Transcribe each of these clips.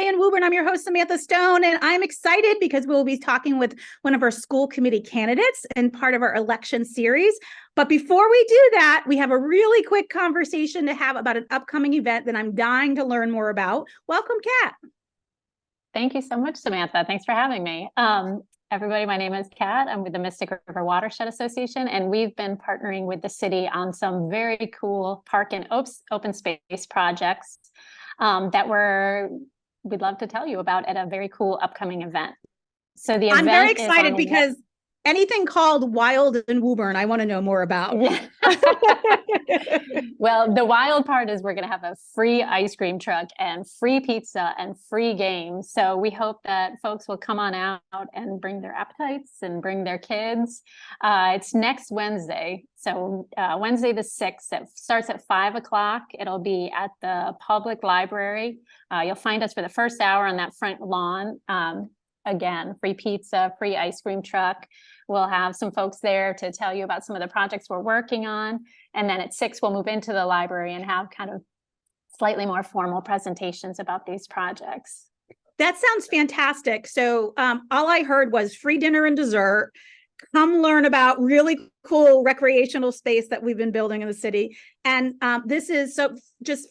Day in Woburn. I'm your host, Samantha Stone, and I'm excited because we'll be talking with one of our school committee candidates and part of our election series. But before we do that, we have a really quick conversation to have about an upcoming event that I'm dying to learn more about. Welcome, Cat. Thank you so much, Samantha. Thanks for having me. Everybody, my name is Cat. I'm with the Mystic River Watershed Association, and we've been partnering with the city on some very cool park and open space projects that we'd love to tell you about at a very cool upcoming event. So the event I'm very excited because anything called Wild in Woburn, I want to know more about. Yeah. Well, the wild part is we're going to have a free ice cream truck and free pizza and free games. So we hope that folks will come on out and bring their appetites and bring their kids. It's next Wednesday. So Wednesday the 6th, it starts at 5 o'clock. It'll be at the public library. You'll find us for the first hour on that front lawn. Again, free pizza, free ice cream truck. We'll have some folks there to tell you about some of the projects we're working on. And then at 6, we'll move into the library and have kind of slightly more formal presentations about these projects. That sounds fantastic. So all I heard was free dinner and dessert. Come learn about really cool recreational space that we've been building in the city. And this is so just,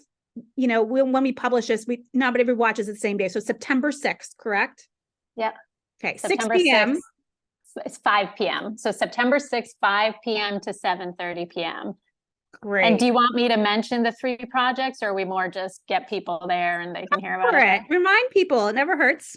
you know, when we publish this, not everybody watches it the same day. So September 6th, correct? Yep. Okay, September 6 p.m. 6th, it's 5 p.m. So September 6th, 5 p.m. to 7:30 p.m. Great. And do you want me to mention the 3 projects, or are we more just get people there and they can hear about it? Remind people, it never hurts.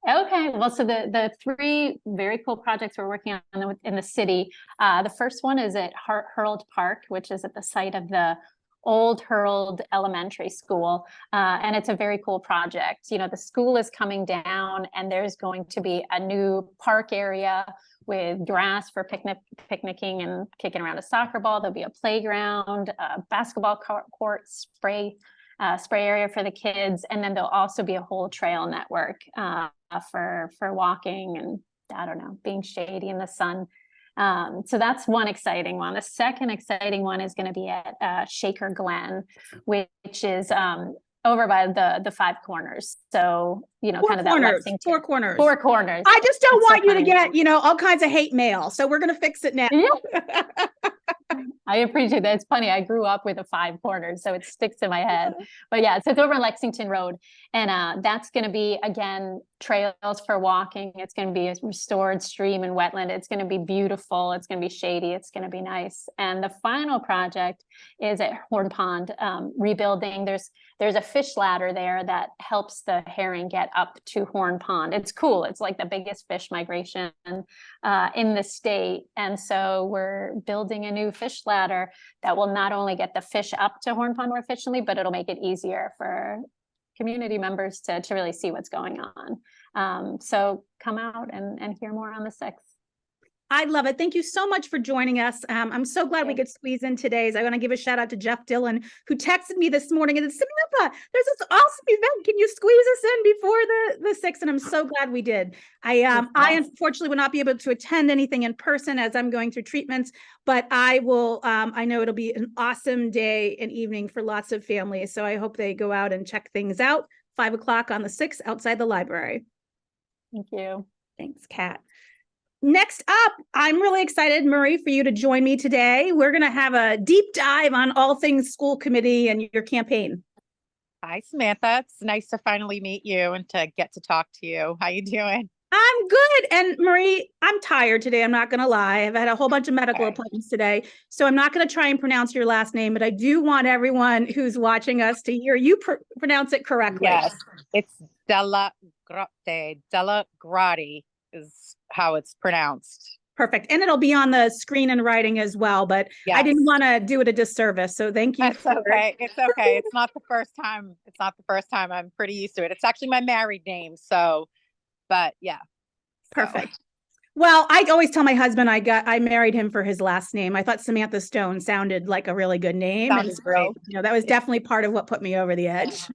Okay, well, so the 3 very cool projects we're working on in the city. The first one is at Hurled Park, which is at the site of the old Hurled Elementary School, and it's a very cool project. You know, the school is coming down, and there's going to be a new park area with grass for picnicking and kicking around a soccer ball. There'll be a playground, a basketball court, spray area for the kids, and then there'll also be a whole trail network for walking and, I don't know, being shady in the sun. So that's one exciting one. The second exciting one is going to be at Shaker Glen, which is over by the 5 Corners. So, you know, kind of that Lexington. 4 corners. 4 corners. I just don't want you to get, you know, all kinds of hate mail. So we're going to fix it now. Yeah. I appreciate that. It's funny. I grew up with a 5 corners, so it sticks in my head. But yeah, so it's over Lexington Road. And that's going to be, again, trails for walking. It's going to be a restored stream and wetland. It's going to be beautiful. It's going to be shady. It's going to be nice. And the final project is at Horn Pond, rebuilding. There's a fish ladder there that helps the herring get up to Horn Pond. It's cool. It's like the biggest fish migration in the state. And so we're building a new fish ladder that will not only get the fish up to Horn Pond more efficiently, but it'll make it easier for community members to really see what's going on. So come out and hear more on the 6th. I love it. Thank you so much for joining us. I'm so glad we could squeeze in today. I want to give a shout out to Jeff Dillon, who texted me this morning and said, Samantha, there's this awesome event. Can you squeeze us in before the 6th? And I'm so glad we did. I unfortunately will not be able to attend anything in person as I'm going through treatments, but I will. I know it'll be an awesome day and evening for lots of families. So I hope they go out and check things out. 5 o'clock on the 6th outside the library. Thank you. Thanks, Kat. Next up, I'm really excited, Marie, for you to join me today. We're going to have a deep dive on all things school committee and your campaign. Hi, Samantha. It's nice to finally meet you and to get to talk to you. How you doing? I'm good. And Marie, I'm tired today. I'm not going to lie. I've had a whole bunch of medical appointments today, so I'm not going to try and pronounce your last name, but I do want everyone who's watching us to hear you pronounce it correctly. Yes, it's DellaGrotte. DellaGrotte is how it's pronounced. Perfect. And it'll be on the screen and writing as well, but yes. I didn't want to do it a disservice. So thank you. That's okay. It's okay. It's not the first time. It's not the first time. I'm pretty used to it. It's actually my married name. So, but yeah. Perfect. Well, I always tell my husband I married him for his last name. I thought Samantha Stone sounded like a really good name. Sounded great. You know, that was definitely part of what put me over the edge.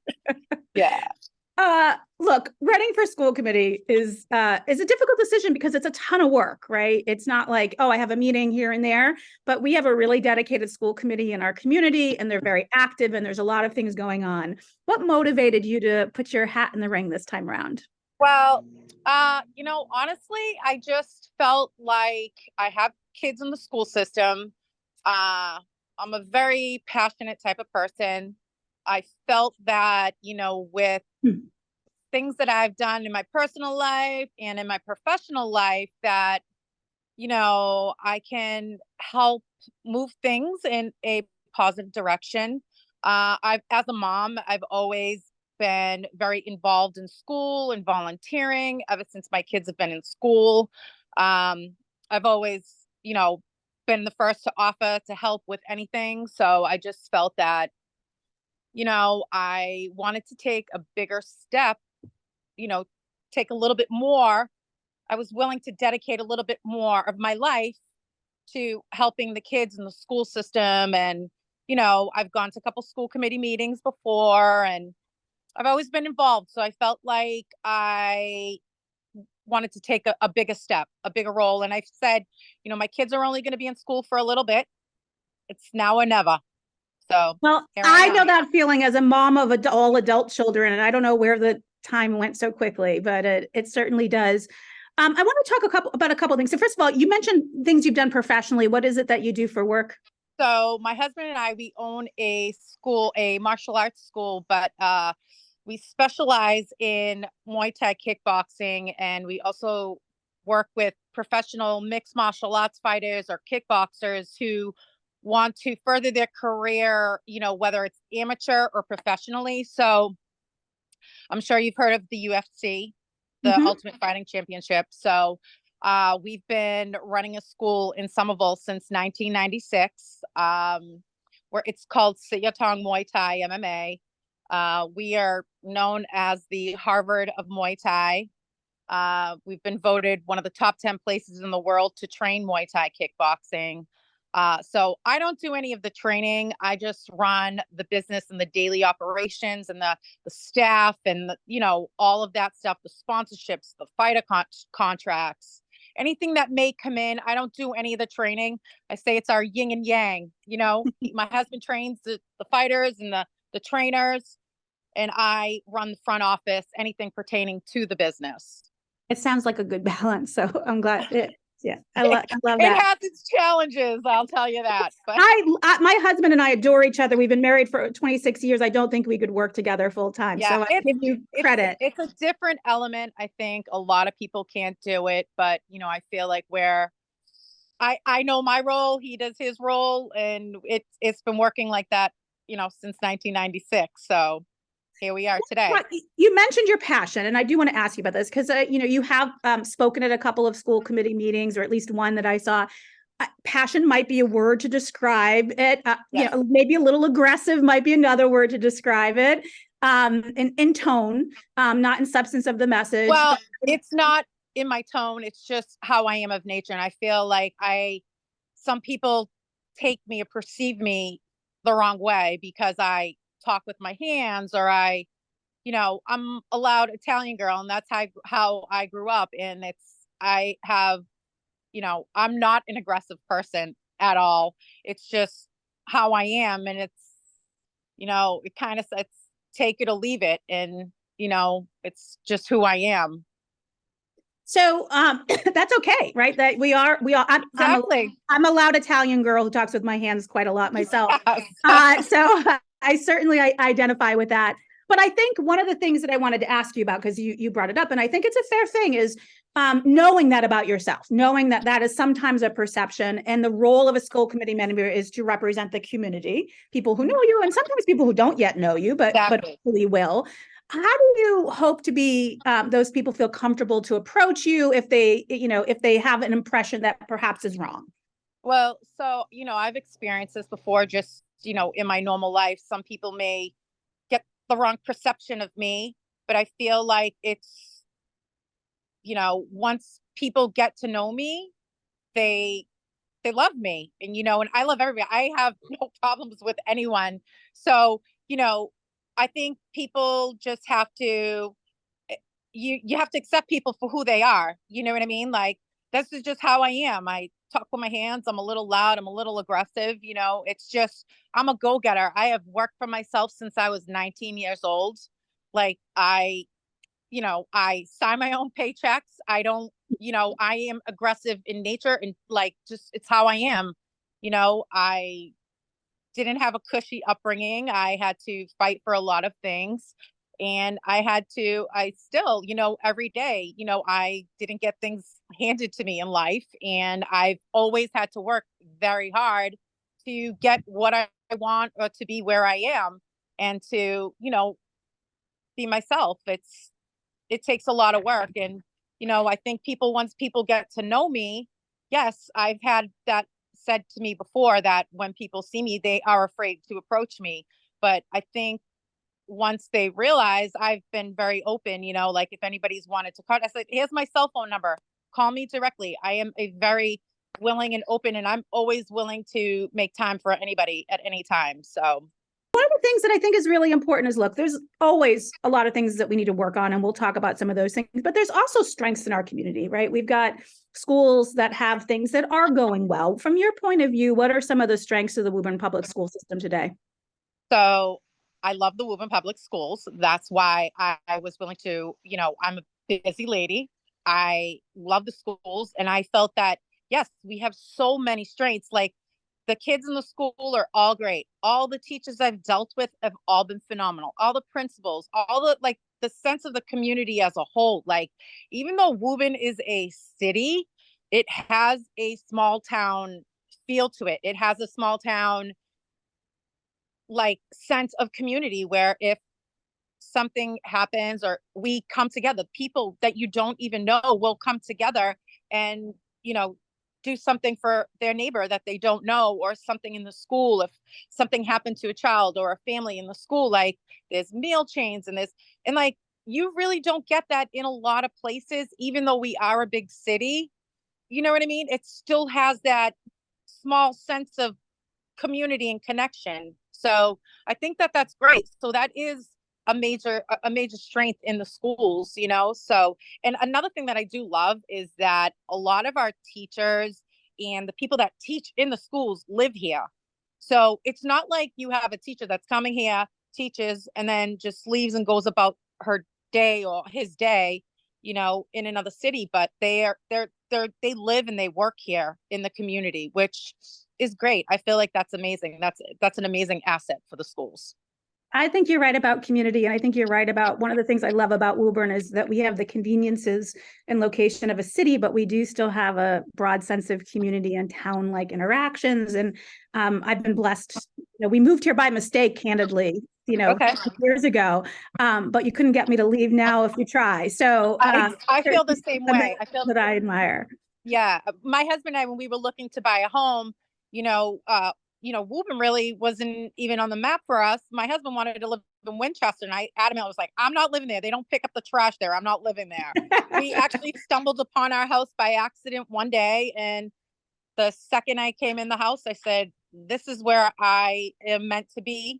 Yeah. Look, running for school committee is a difficult decision because it's a ton of work, right? It's not like, oh, I have a meeting here and there, but we have a really dedicated school committee in our community and they're very active and there's a lot of things going on. What motivated you to put your hat in the ring this time around? Well, honestly, I just felt like I have kids in the school system. I'm a very passionate type of person. I felt that, with Hmm. things that I've done in my personal life and in my professional life, that, I can help move things in a positive direction. As a mom, I've always been very involved in school and volunteering ever since my kids have been in school. I've always, been the first to offer to help with anything. So I just felt that, I wanted to take a bigger step, take a little bit more. I was willing to dedicate a little bit more of my life to helping the kids in the school system. And, I've gone to a couple school committee meetings before and I've always been involved. So I felt like I wanted to take a bigger step, a bigger role. And I said, my kids are only going to be in school for a little bit. It's now or never. So Well, here I am. know that feeling as a mom of all adult children, and I don't know where the time went so quickly, but it certainly does. I want to talk about a couple of things. So first of all, you mentioned things you've done professionally. What is it that you do for work? So my husband and I, we own a school, a martial arts school, but we specialize in Muay Thai kickboxing, and we also work with professional mixed martial arts fighters or kickboxers who want to further their career, whether it's amateur or professionally. So I'm sure you've heard of the UFC, the Mhm. Ultimate Fighting Championship. So we've been running a school in Somerville since 1996, where it's called Siyatong Muay Thai MMA. We are known as the Harvard of Muay Thai. We've been voted one of the top 10 places in the world to train Muay Thai kickboxing. So I don't do any of the training. I just run the business and the daily operations and the staff and all of that stuff, the sponsorships, the fighter contracts, anything that may come in. I don't do any of the training. I say it's our yin and yang. My husband trains the fighters and the trainers, and I run the front office, anything pertaining to the business. It sounds like a good balance. So I'm glad. Yeah, I love It that. has its challenges, I'll tell you that. But My husband and I adore each other. We've been married for 26 years. I don't think we could work together full time. yeah, So I give you credit. It's a different element. I think a lot of people can't do it, but I feel like I know my role, he does his role, and it's been working like that, since 1996. So here we are today. Well, you mentioned your passion, and I do want to ask you about this because you have spoken at a couple of school committee meetings, or at least one that I saw. Passion might be a word to describe it. Yes. Maybe a little aggressive might be another word to describe it. In tone, not in substance of the message. Well, it's not in my tone. It's just how I am of nature, and I feel like some people take me or perceive me the wrong way because I talk with my hands, or I'm a loud Italian girl, and that's how I grew up. And I'm not an aggressive person at all. It's just how I am. And it kind of says take it or leave it. And, it's just who I am. So that's okay, right? That we are. Exactly. I'm a loud Italian girl who talks with my hands quite a lot myself. Yes. So I certainly identify with that. But I think one of the things that I wanted to ask you about, because you brought it up, and I think it's a fair thing, is knowing that about yourself, knowing that that is sometimes a perception, and the role of a school committee member is to represent the community, people who know you, and sometimes people who don't yet know you, but hopefully will. How do you hope to be those people feel comfortable to approach you if they have an impression that perhaps is wrong? Well, so, I've experienced this before, just, in my normal life. Some people may get the wrong perception of me, but I feel like it's, once people get to know me, they love me, and, and I love everybody. I have no problems with anyone. So, I think people just have to, you have to accept people for who they are. You know what I mean? Like, this is just how I am. I talk with my hands. I'm a little loud. I'm a little aggressive. It's just, I'm a go-getter. I have worked for myself since I was 19 years old. Like, I sign my own paychecks. I am aggressive in nature, and like, just, it's how I am. I didn't have a cushy upbringing. I had to fight for a lot of things. And I still, every day, I didn't get things handed to me in life. And I've always had to work very hard to get what I want, or to be where I am, and to, be myself. It takes a lot of work. And, I think once people get to know me, yes, I've had that said to me before, that when people see me, they are afraid to approach me. But I think once they realize I've been very open, like, if anybody's wanted to call, I said, here's my cell phone number. Call me directly. I am a very willing and open, and I'm always willing to make time for anybody at any time. So one of the things that I think is really important is, look, there's always a lot of things that we need to work on, and we'll talk about some of those things, but there's also strengths in our community, right? We've got schools that have things that are going well. From your point of view, what are some of the strengths of the Woburn public school system today? So I love the Woburn Public Schools. That's why I was willing to, I'm a busy lady. I love the schools. And I felt that, yes, we have so many strengths. Like, the kids in the school are all great. All the teachers I've dealt with have all been phenomenal. All the principals, all the, like, the sense of the community as a whole. Like, even though Woburn is a city, it has a small town feel to it. It has a small town, like, sense of community, where if something happens or we come together, people that you don't even know will come together and, do something for their neighbor that they don't know, or something in the school. If something happened to a child or a family in the school, like, there's meal chains, and like, you really don't get that in a lot of places, even though we are a big city. You know what I mean? It still has that small sense of community and connection. So I think that that's great. So that is a major strength in the schools. So, and another thing that I do love is that a lot of our teachers and the people that teach in the schools live here. So it's not like you have a teacher that's coming here, teaches, and then just leaves and goes about her day or his day, in another city. But they live and they work here in the community, which is great. I feel like that's amazing. That's an amazing asset for the schools. I think you're right about community. And I think you're right about, one of the things I love about Woburn is that we have the conveniences and location of a city, but we do still have a broad sense of community and town-like interactions. And I've been blessed. We moved here by mistake, candidly, Okay. years ago, but you couldn't get me to leave now if you try. So I feel the same way. I feel that I admire. Yeah, my husband and I, when we were looking to buy a home, Woburn really wasn't even on the map for us. My husband wanted to live in Winchester, and I was like, I'm not living there. They don't pick up the trash there. I'm not living there. We actually stumbled upon our house by accident one day, and the second I came in the house, I said, this is where I am meant to be.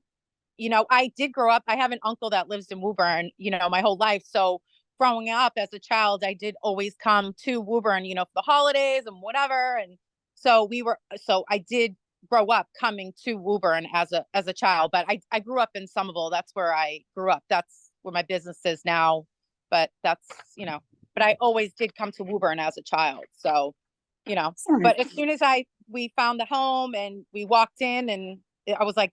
I did grow up. I have an uncle that lives in Woburn, my whole life. So growing up as a child, I did always come to Woburn, for the holidays and whatever. And so I did grow up coming to Woburn as a child, but I grew up in Somerville. That's where I grew up. That's where my business is now. But but I always did come to Woburn as a child. So, but as soon as we found the home and we walked in, and I was like,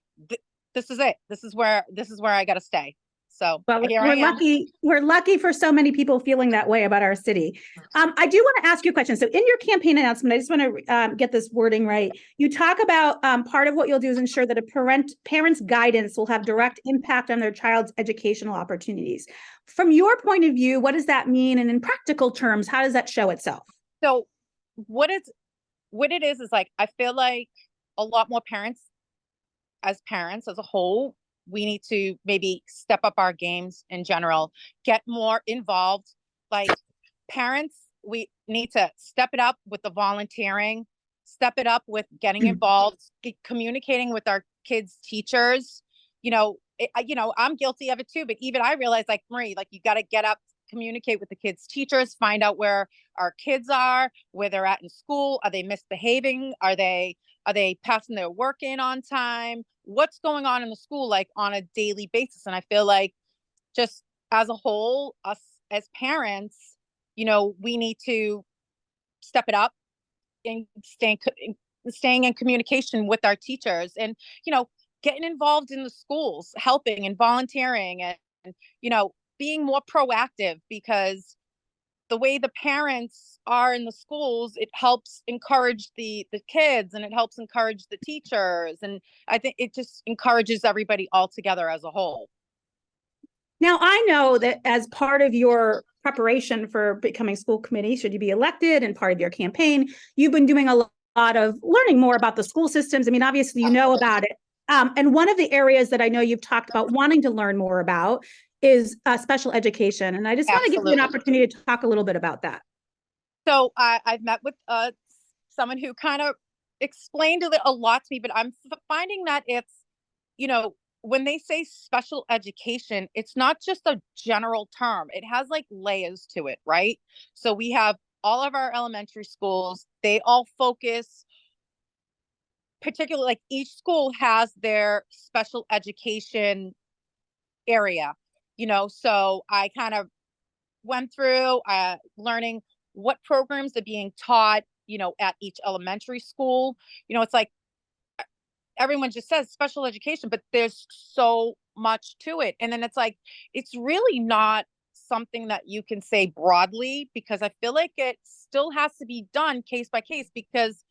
this is it. This is where I got to stay. So well, we're lucky. We're lucky for so many people feeling that way about our city. I do want to ask you a question. So in your campaign announcement, I just want to get this wording right. You talk about part of what you'll do is ensure that a parent's guidance will have direct impact on their child's educational opportunities. From your point of view, what does that mean? And in practical terms, how does that show itself? So what it is like, I feel like a lot more parents as a whole, we need to maybe step up our games in general, get more involved. Like, parents, we need to step it up with the volunteering, step it up with getting involved, communicating with our kids' teachers. I'm guilty of it too, but even I realized, like, Marie, like, you got to get up, communicate with the kids' teachers, find out where our kids are, where they're at in school. Are they misbehaving? Are they passing their work in on time? What's going on in the school, like, on a daily basis? And I feel like, just as a whole, us as parents, we need to step it up and staying in communication with our teachers, and getting involved in the schools, helping and volunteering, and being more proactive, because the way the parents are in the schools, it helps encourage the kids, and it helps encourage the teachers, and I think it just encourages everybody all together as a whole. Now, I know that as part of your preparation for becoming school committee, should you be elected, and part of your campaign, you've been doing a lot of learning more about the school systems. I mean, obviously, you know about it. And one of the areas that I know you've talked about wanting to learn more about is special education. And I just want to give you an opportunity to talk a little bit about that. So I've met with someone who kind of explained a lot to me, but I'm finding that it's, when they say special education, it's not just a general term. It has like layers to it, right? So we have all of our elementary schools, they all focus, particularly, like, each school has their special education area, so I kind of went through learning what programs are being taught, at each elementary school. It's like, everyone just says special education, but there's so much to it. And then it's like, it's really not something that you can say broadly, because I feel like it still has to be done case by case, because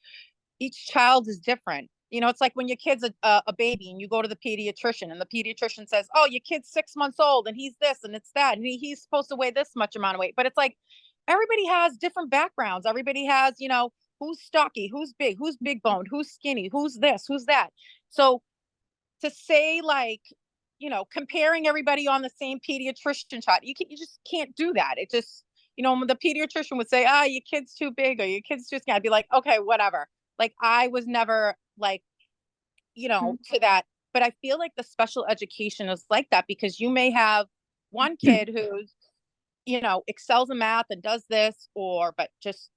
each child is different. It's like when your kid's a baby and you go to the pediatrician, and the pediatrician says, oh, your kid's 6 months old and he's this and it's that, and he's supposed to weigh this much amount of weight. But it's like, everybody has different backgrounds. Everybody has, who's stocky, who's big boned, who's skinny, who's this, who's that. So to say, like, comparing everybody on the same pediatrician chart, you just can't do that. It just, the pediatrician would say, your kid's too big, or your kid's too skinny. I'd be like, okay, whatever. Like, I was never like, to that. But I feel like the special education is like that, because you may have one kid who's, excels in math and does this, but just,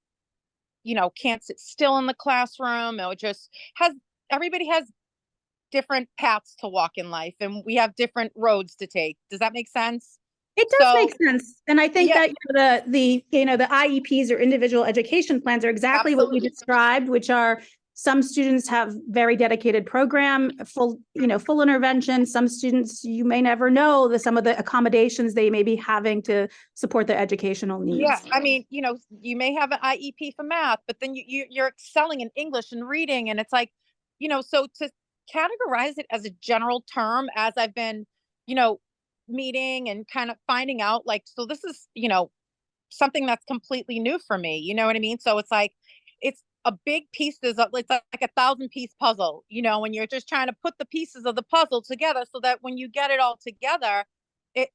can't sit still in the classroom, or just everybody has different paths to walk in life, and we have different roads to take. Does that make sense? It does make sense. And I think that the IEPs, or individual education plans, are exactly what you described, which are, some students have very dedicated program, full intervention. Some students, you may never know some of the accommodations they may be having to support their educational needs. Yeah, I mean, you may have an IEP for math, but then you're excelling in English and reading, and it's like, so to categorize it as a general term, as I've been, meeting and kind of finding out, like, so this is, something that's completely new for me. You know what I mean? So it's like, it's a big piece. It's like a 1,000-piece puzzle, when you're just trying to put the pieces of the puzzle together, so that when you get it all together, it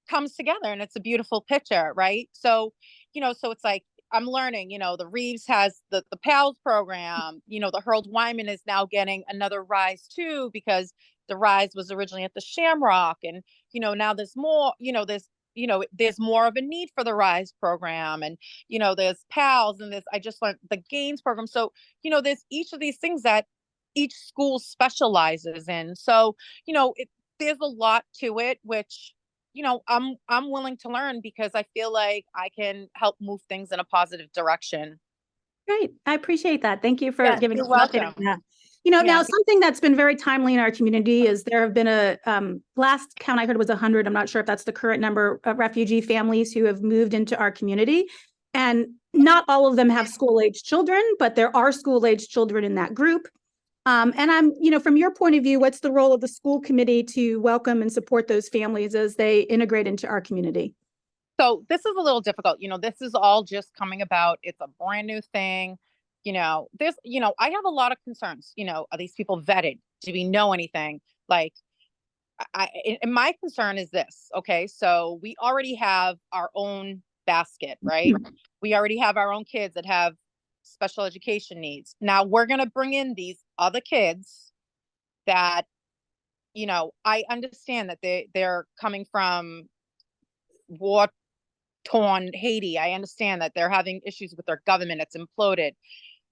comes together and it's a beautiful picture, right? So, so it's like, I'm learning, the Reeves has the PALS program, the Harold Wyman is now getting another Rise too, because the Rise was originally at the Shamrock, and, now there's more, there's more of a need for the Rise program, and, there's PALS, and I just learned the Gains program. So, there's each of these things that each school specializes in. So, there's a lot to it, which, I'm willing to learn, because I feel like I can help move things in a positive direction. Great. I appreciate that. Thank you for giving us an update on that. Now, something that's been very timely in our community is there have been last count I heard was 100. I'm not sure if that's the current number of refugee families who have moved into our community. And not all of them have school-age children, but there are school-age children in that group. And I'm, from your point of view, what's the role of the school committee to welcome and support those families as they integrate into our community? So this is a little difficult. This is all just coming about. It's a brand new thing. There's, I have a lot of concerns. Are these people vetted? Do we know anything? Like, and my concern is this. Okay, so we already have our own basket, right? We already have our own kids that have special education needs. Now we're going to bring in these other kids that you know, I understand that they're coming from war-torn Haiti. I understand that they're having issues with their government. It's imploded.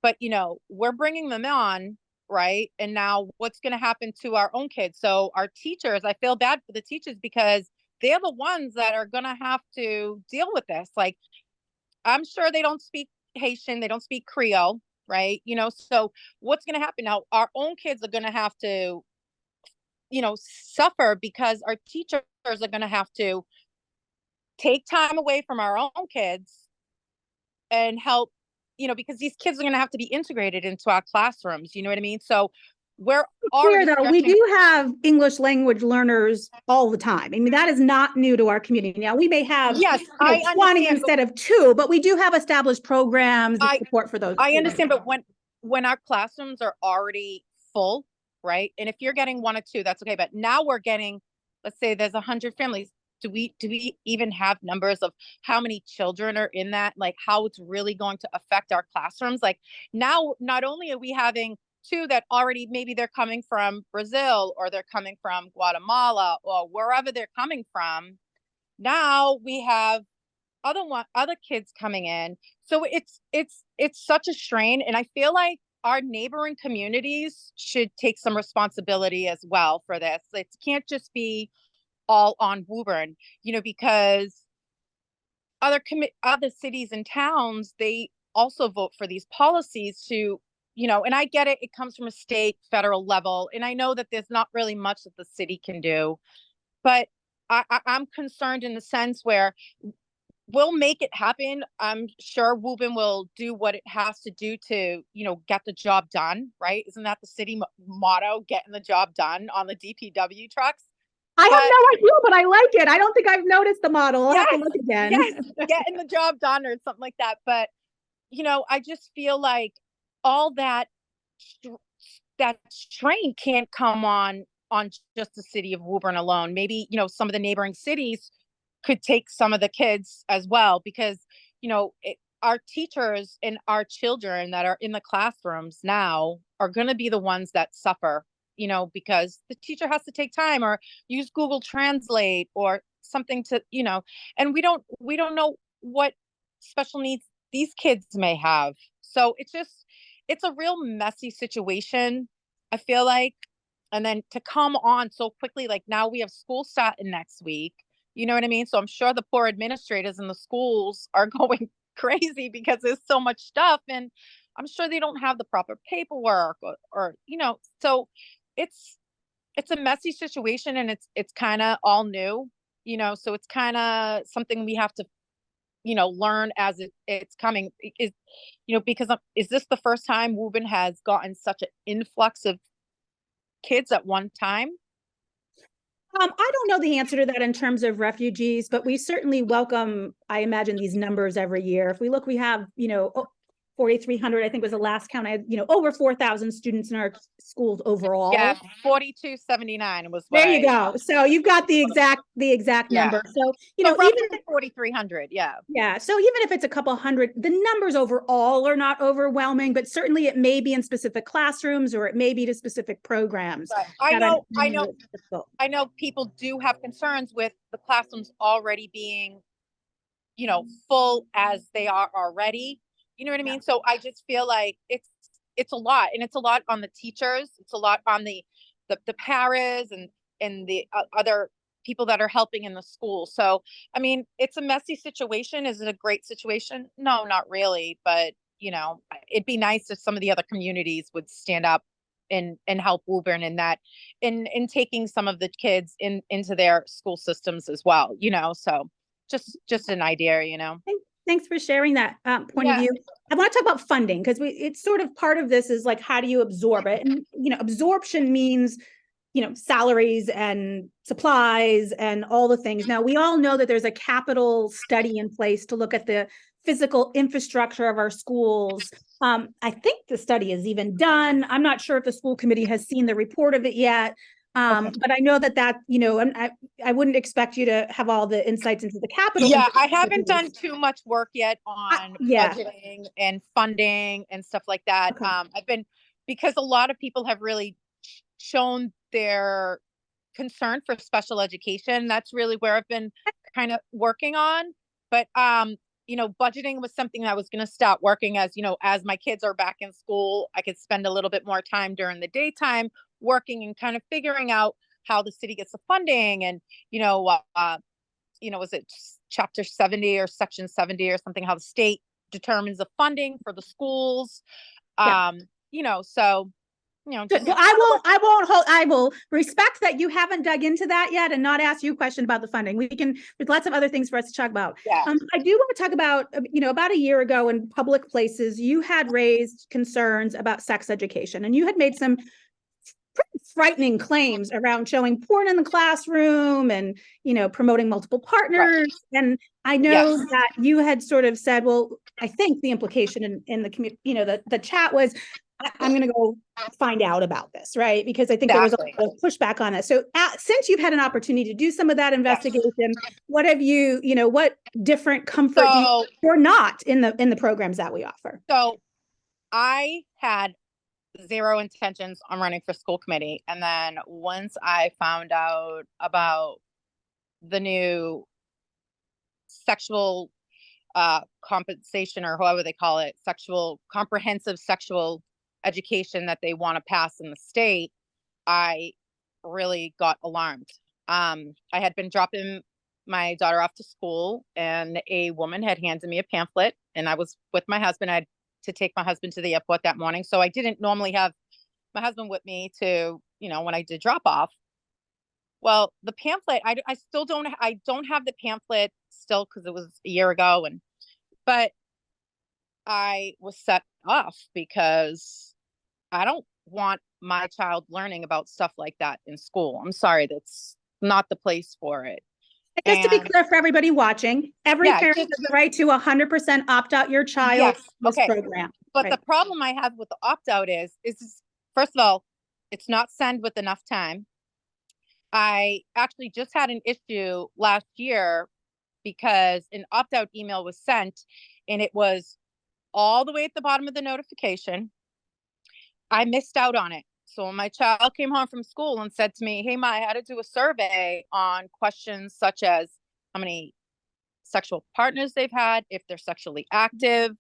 But, you know, we're bringing them on, right? And now what's going to happen to our own kids? So our teachers, I feel bad for the teachers because they're the ones that are going to have to deal with this. Like, I'm sure they don't speak Haitian, they don't speak Creole, right? You know, so what's going to happen now? Our own kids are going to have to, you know, suffer because our teachers are going to have to take time away from our own kids and help, you know, because these kids are going to have to be integrated into our classrooms. You know what I mean? So we're Clear already though, we stretching. do have English language learners all the time. I mean, that is not new to our community. Now, we may have Yes, you know, I 20 understand. instead of 2, but we do have established programs and I support for those. I understand, but when our classrooms are already full, right? And if you're getting 1 or 2, that's okay. But now we're getting, let's say there's 100 families. Do we even have numbers of how many children are in that? Like how it's really going to affect our classrooms? Like now, not only are we having 2 that already maybe they're coming from Brazil or they're coming from Guatemala or wherever they're coming from. Now we have other kids coming in. So it's such a strain. And I feel like our neighboring communities should take some responsibility as well for this. It can't just be all on Woburn, you know, because other cities and towns, they also vote for these policies to, you know, and I get it, it comes from a state, federal level. And I know that there's not really much that the city can do, but I'm concerned in the sense where we'll make it happen. I'm sure Woburn will do what it has to do to, you know, get the job done, right? Isn't that the city motto, getting the job done on the DPW trucks? I have But no idea, but I like it. I don't think I've noticed the model. I'll have to yes, look again. yes, getting the job done or something like that. But, you know, I just feel like all that strain can't come on just the city of Woburn alone. Maybe, you know, some of the neighboring cities could take some of the kids as well, because, you know, our teachers and our children that are in the classrooms now are going to be the ones that suffer, you know, because the teacher has to take time or use Google Translate or something to, you know, and we don't know what special needs these kids may have. So it's a real messy situation, I feel like. And then to come on so quickly, like now we have school starting next week. You know what I mean? So I'm sure the poor administrators in the schools are going crazy because there's so much stuff, and I'm sure they don't have the proper paperwork or you know, so it's a messy situation, and it's kind of all new, you know, so it's kind of something we have to, you know, learn as it's coming. Is, you know, because is this the first time Woburn has gotten such an influx of kids at one time? I don't know the answer to that in terms of refugees, but we certainly welcome, I imagine, these numbers every year. If we look, we have, you know, 4,300, I think was the last count. I had, you know, over 4,000 students in our schools overall. Yeah, 4279 was what There you go. So you've got the exact Yeah. number. So, you So know, roughly even 4,300. Yeah. yeah. So even if it's a couple hundred, the numbers overall are not overwhelming, but certainly it may be in specific classrooms or it may be to specific programs. Right. I know people do have concerns with the classrooms already being, you know, full as they are already. You know what I mean? So I just feel like it's a lot, and it's a lot on the teachers. It's a lot on the paras and the other people that are helping in the school. So, I mean, it's a messy situation. Is it a great situation? No, not really. But, you know, it'd be nice if some of the other communities would stand up and help Woburn in that, in taking some of the kids into their school systems as well, you know, so just an idea, you know. Thanks for sharing that point of view. I want to talk about funding, because it's sort of part of this is like, how do you absorb it? And, you know, absorption means, you know, salaries and supplies and all the things. Now, we all know that there's a capital study in place to look at the physical infrastructure of our schools. I think the study is even done. I'm not sure if the school committee has seen the report of it yet. But I know that, you know, I wouldn't expect you to have all the insights into the capital. Yeah, I haven't done too much work yet on yeah. budgeting and funding and stuff like that. Okay. I've been, because a lot of people have really shown their concern for special education. That's really where I've been kind of working on. But you know, budgeting was something that I was going to start working as, you know, as my kids are back in school, I could spend a little bit more time during the daytime working and kind of figuring out how the city gets the funding. And, was it chapter 70 or section 70 or something, how the state determines the funding for the schools. Yeah. Just I will respect that you haven't dug into that yet and not ask you a question about the funding. There's lots of other things for us to talk about. Yeah. I do want to talk about, about a year ago in public places, you had raised concerns about sex education, and you had made some pretty frightening claims around showing porn in the classroom and, promoting multiple partners. Right. And I know that you had sort of said, well, I think the implication in the community, the chat was, I'm going to go find out about this, right? Because I think there was a lot of pushback on this. So since you've had an opportunity to do some of that investigation, what have you, what different comfort do you, or not in the programs that we offer? So I had zero intentions on running for school committee. And then once I found out about the new sexual compensation, or however they call it, comprehensive sexual education that they want to pass in the state, I really got alarmed. I had been dropping my daughter off to school, and a woman had handed me a pamphlet, and I was with my husband. I had to take my husband to the airport that morning, so I didn't normally have my husband with me to, when I did drop off. Well, the pamphlet, I don't have the pamphlet still, because it was a year ago, but I was set off because I don't want my child learning about stuff like that in school. I'm sorry, that's not the place for it. Just to be clear for everybody watching, every parent has the right to 100% opt out your child from this program. But the problem I have with the opt out is first of all, it's not sent with enough time. I actually just had an issue last year because an opt out email was sent, and it was all the way at the bottom of the notification. I missed out on it. So when my child came home from school and said to me, hey, Ma, I had to do a survey on questions such as how many sexual partners they've had, if they're sexually active,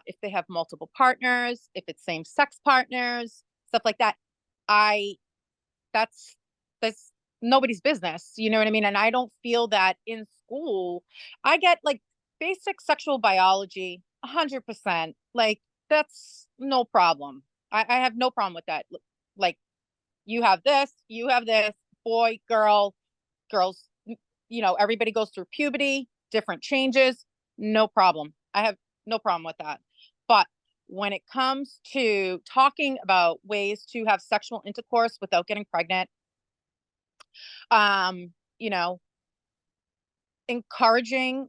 if they have multiple partners, if it's same-sex partners, stuff like that. That's nobody's business. You know what I mean? And I don't feel that in school. I get like basic sexual biology, 100%. Like, that's no problem. I have no problem with that. Like, you have this, boy, girl, girls, everybody goes through puberty, different changes, no problem. I have no problem with that. But when it comes to talking about ways to have sexual intercourse without getting pregnant, encouraging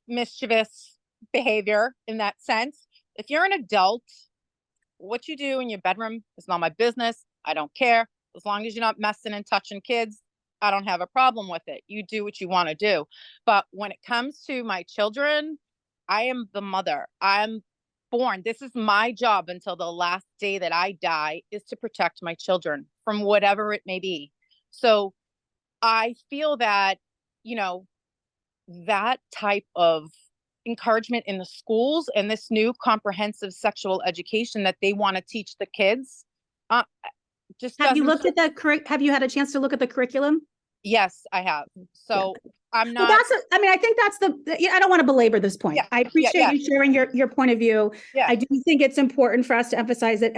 mischievous behavior in that sense, if you're an adult, what you do in your bedroom is not my business. I don't care. As long as you're not messing and touching kids, I don't have a problem with it. You do what you want to do. But when it comes to my children, I am the mother. I'm born. This is my job until the last day that I die, is to protect my children from whatever it may be. So I feel that, that type of encouragement in the schools and this new comprehensive sexual education that they want to teach the kids. Just have you looked at have you had a chance to look at the curriculum? Yes, I have. So I'm not. Well, I think that's I don't want to belabor this point. I appreciate you sharing your point of view. I do think it's important for us to emphasize that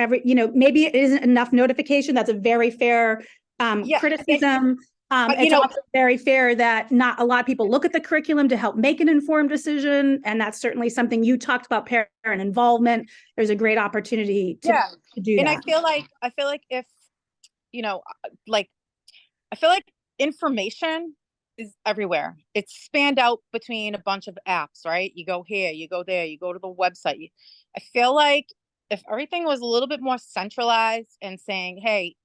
maybe it isn't enough notification. That's a very fair criticism. It's also very fair that not a lot of people look at the curriculum to help make an informed decision. And that's certainly something you talked about, parent involvement. There's a great opportunity to do and that. I feel like if, I feel like information is everywhere. It's spanned out between a bunch of apps, right? You go here, you go there, you go to the website. I feel like if everything was a little bit more centralized and saying, hey,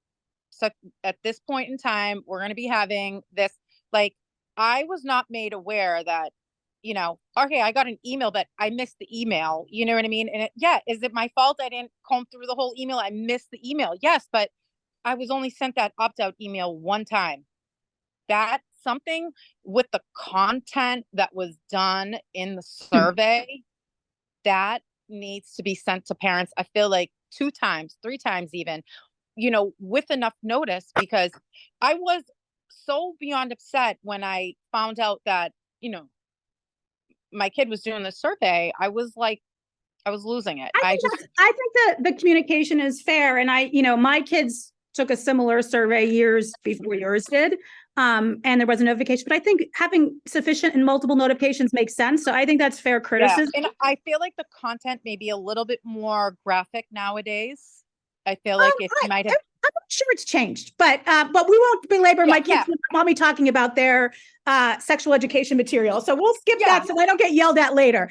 so at this point in time, we're going to be having this, like, I was not made aware that, okay, I got an email, but I missed the email. You know what I mean? And is it my fault I didn't comb through the whole email? I missed the email. Yes, but I was only sent that opt-out email one time. That's something with the content that was done in the survey that needs to be sent to parents. I feel like 2 times, 3 times even, with enough notice, because I was so beyond upset when I found out that, my kid was doing the survey. I was losing it. I think that the communication is fair. And my kids took a similar survey years before yours did. And there was a notification, but I think having sufficient and multiple notifications makes sense. So I think that's fair criticism. Yeah. And I feel like the content may be a little bit more graphic nowadays. I feel like it might have. I'm not sure it's changed, but we won't belabor my kids while me talking about their sexual education material. So we'll skip that so I don't get yelled at later.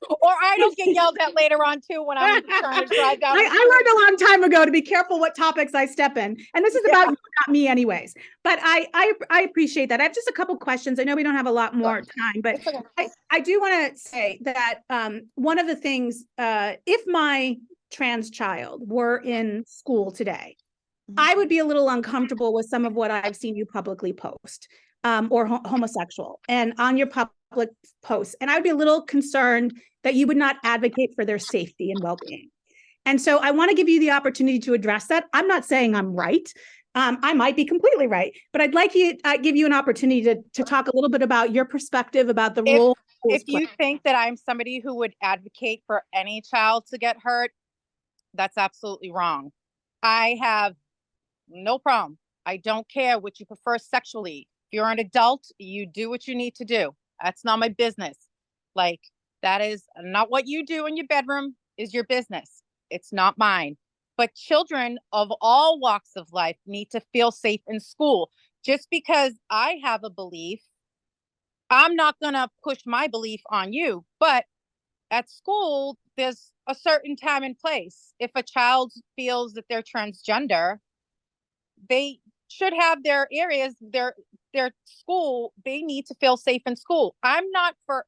Or I don't get yelled at later on too when I'm trying to drive down. I learned a long time ago to be careful what topics I step in, and this is about you, not me, anyways. But I appreciate that. I have just a couple questions. I know we don't have a lot more time, but I do want to say that one of the things, if my trans child were in school today, I would be a little uncomfortable with some of what I've seen you publicly post, or homosexual, and on your public posts. And I would be a little concerned that you would not advocate for their safety and well-being. And so I want to give you the opportunity to address that. I'm not saying I'm right. I might be completely right, but I'd like to give you an opportunity to talk a little bit about your perspective about the role. If you think that I'm somebody who would advocate for any child to get hurt, that's absolutely wrong. I have no problem. I don't care what you prefer sexually. If you're an adult, you do what you need to do. That's not my business. Like, that is not what you do in your bedroom is your business. It's not mine. But children of all walks of life need to feel safe in school. Just because I have a belief, I'm not going to push my belief on you. But at school, there's a certain time and place. If a child feels that they're transgender, they should have their areas, their school, they need to feel safe in school. I'm not for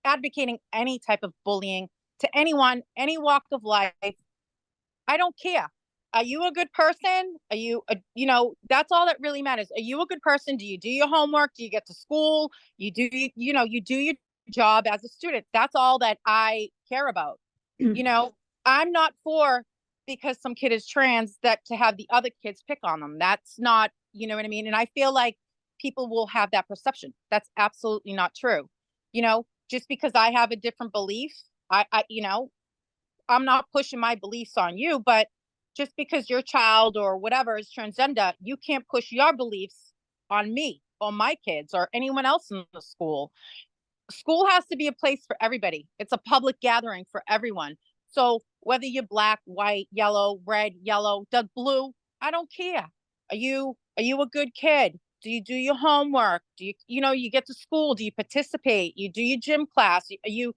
advocating any type of bullying to anyone, any walk of life. I don't care. Are you a good person? Are you, that's all that really matters. Are you a good person? Do you do your homework? Do you get to school? You do your job as a student. That's all that I care about. I'm not for, because some kid is trans, that to have the other kids pick on them. That's not, you know what I mean? And I feel like people will have that perception. That's absolutely not true. Just because I have a different belief, I'm not pushing my beliefs on you, but just because your child or whatever is transgender, you can't push your beliefs on me or my kids or anyone else in the school. School has to be a place for everybody. It's a public gathering for everyone. So whether you're black, white, yellow, red, yellow, blue, I don't care. Are you a good kid? Do you do your homework? Do you get to school? Do you participate? You do your gym class? You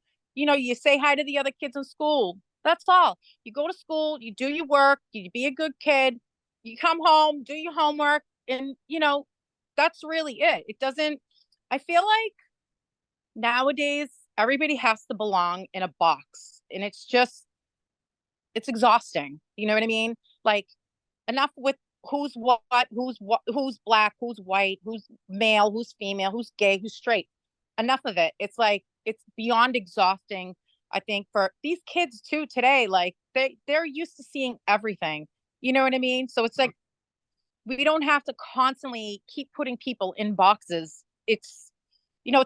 say hi to the other kids in school. That's all. You go to school, you do your work, you be a good kid, you come home, do your homework, and that's really it. It doesn't, I feel like nowadays everybody has to belong in a box, and it's exhausting. You know what I mean? Like, enough with who's what, who's black, who's white, who's male, who's female, who's gay, who's straight. Enough of it. It's like, it's beyond exhausting. I think for these kids too today, like they're used to seeing everything. You know what I mean? So it's like, we don't have to constantly keep putting people in boxes. It's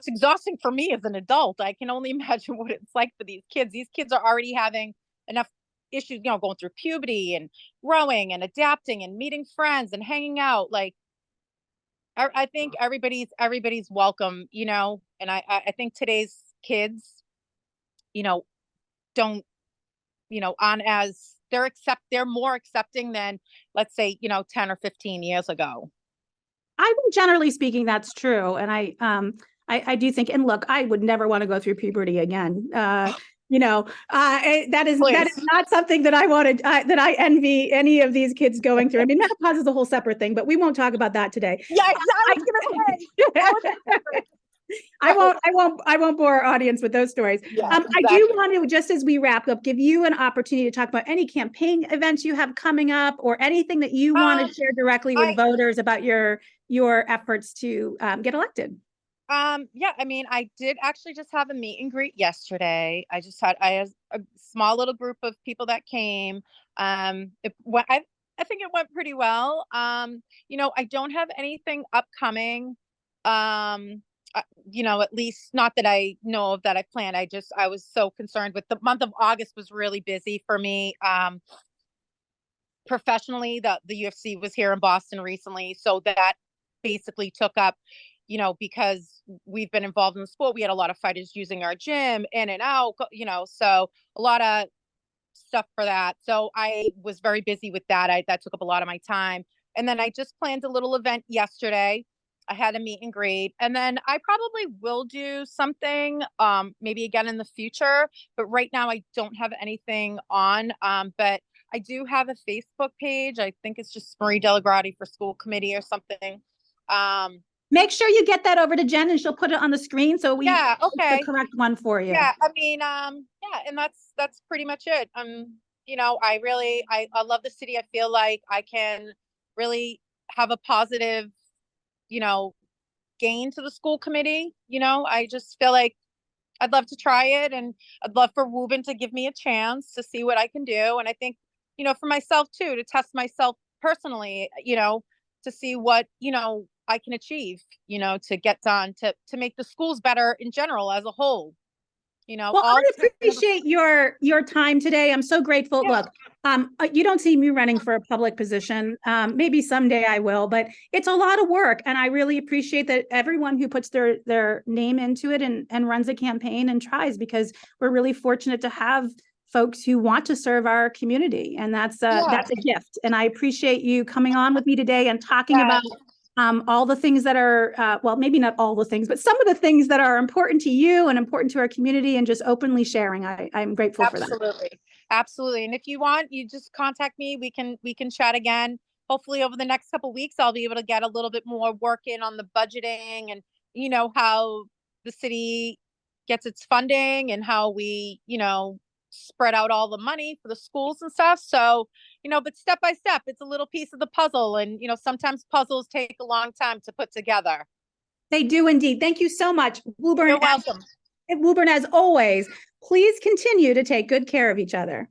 exhausting for me as an adult. I can only imagine what it's like for these kids. These kids are already having enough issues, going through puberty and growing and adapting and meeting friends and hanging out. Like, I think everybody's welcome, and I think today's kids, don't, they're more accepting than, let's say, 10 or 15 years ago. I think generally speaking, that's true. And I do think, and look, I would never want to go through puberty again. That is not something that I wanted, that I envy any of these kids going through. I mean, menopause is a whole separate thing, but we won't talk about that today. Yeah, I was gonna say. I won't bore our audience with those stories. Yeah, I do exactly. want to, just as we wrap up, give you an opportunity to talk about any campaign events you have coming up or anything that you want to share directly with voters about your efforts to get elected. Yeah, I mean, I did actually just have a meet and greet yesterday. I had a small little group of people that came. I think it went pretty well. I don't have anything upcoming. At least not that I know of that I planned. I was so concerned with the month of August was really busy for me. Professionally, the UFC was here in Boston recently, so that basically took up, because we've been involved in the sport, we had a lot of fighters using our gym in and out, so a lot of stuff for that. So I was very busy with that. That took up a lot of my time. And then I just planned a little event yesterday. I had a meet and greet, and then I probably will do something, maybe again in the future. But right now I don't have anything on. But I do have a Facebook page. I think it's just Marie DellaGrotte for school committee or something. Make sure you get that over to Jen and she'll put it on the screen so we okay. the correct one for you. Yeah, I mean, and that's pretty much it. I love the city. I feel like I can really have a positive, gain to the school committee. I just feel like I'd love to try it, and I'd love for Woburn to give me a chance to see what I can do. And I think, for myself too, to test myself personally, to see what, I can achieve, to get done to make the schools better in general as a whole. Well, I appreciate your time today. I'm so grateful. Yeah. Look, you don't see me running for a public position. Maybe someday I will, but it's a lot of work. And I really appreciate that everyone who puts their name into it and runs a campaign and tries, because we're really fortunate to have folks who want to serve our community. And that's a gift. And I appreciate you coming on with me today and talking about all the things that are, well, maybe not all the things, but some of the things that are important to you and important to our community, and just openly sharing. I'm grateful for that. Absolutely. And if you want, you just contact me. We can chat again. Hopefully over the next couple of weeks, I'll be able to get a little bit more work in on the budgeting and, how the city gets its funding and how we, spread out all the money for the schools and stuff. So, but step by step, it's a little piece of the puzzle. And, sometimes puzzles take a long time to put together. They do indeed. Thank you so much, Woburn. You're welcome. Woburn, as always, please continue to take good care of each other.